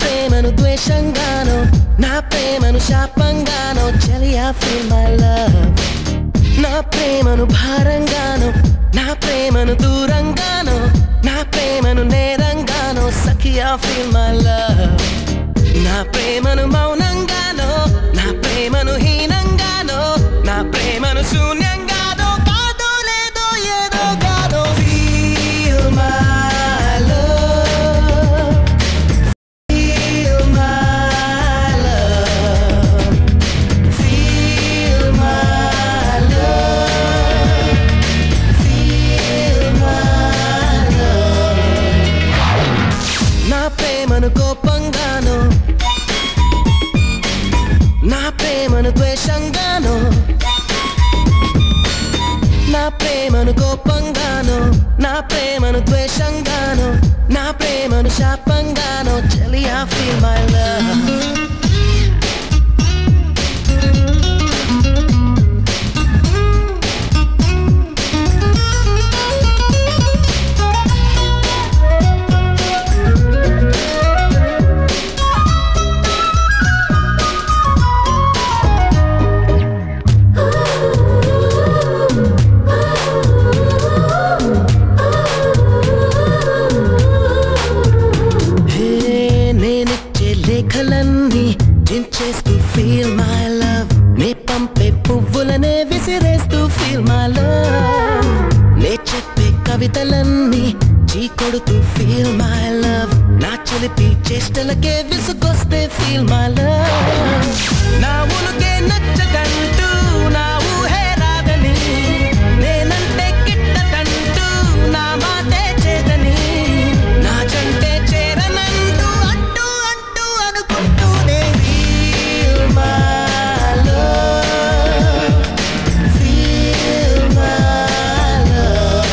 ప్రేమను ద్వేషంగానో నా ప్రేమను శాపంగానో చలియా feel my love నా ప్రేమను భారంగానో నా ప్రేమను దూరంగానో నా ప్రేమను నేరంగానో సఖియా feel my love నా ప్రేమను మౌనంగానో నా ప్రేమను హీనంగానో నా ప్రేమను శూన్యంగానో కాదో లేదో ఏదో కాదో feel my love feel my love feel my love feel my love నా ప్రేమను కోపంగానో నా ప్రేమను ద్వేషంగానో నా ప్రేమను కోపంగానో నా ప్రేమను ద్వేషంగానో నా ప్రేమను శాపంగానో చలియా feel my love లేఖలన్నీ చించేస్తూ feel my love నే పంపే పువ్వులనే విసిరేస్తూ feel my love నే చెప్పే కవితలన్నీ చీకొడుతూ feel my love నా చిలిపి చేష్టలకే విసుగొస్తే feel my love నా ఉనుకే నచ్చదంటూ నా ఊహే రాదని నేనంటే గిట్టదంటూ నా మాటే చేదని నా జంటే చేరనంటూ అంటూ అంటూ అనుకుంటూనే feel my love feel my love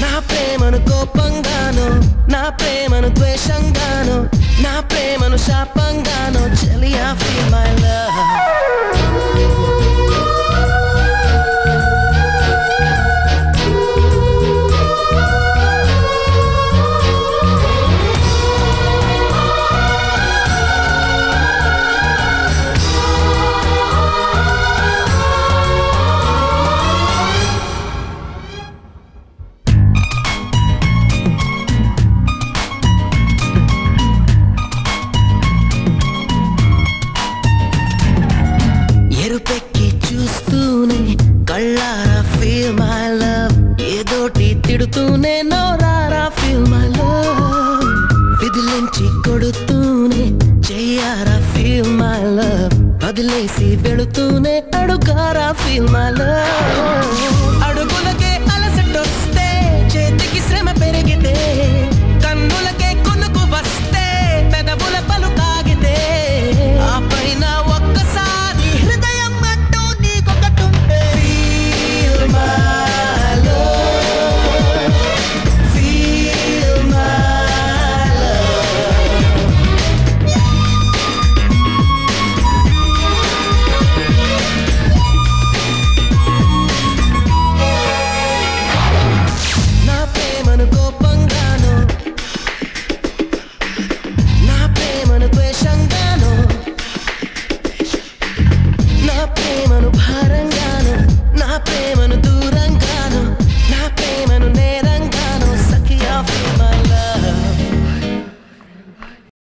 నా ప్రేమను కోపంగానో నా ప్రేమను ద్వేషంగానో నా ప్రేమను శాపంగానో చలియా feel my love ఎరుపెక్కి చూస్తూనే కళ్ళారా feel my love ఏదోటి తిడుతూనే నోరారా feel my love విదిలించి కొడుతూనే చెయ్యారా feel my love వదిలేసి వెళుతూనే అడుగారా feel my love అడుగుల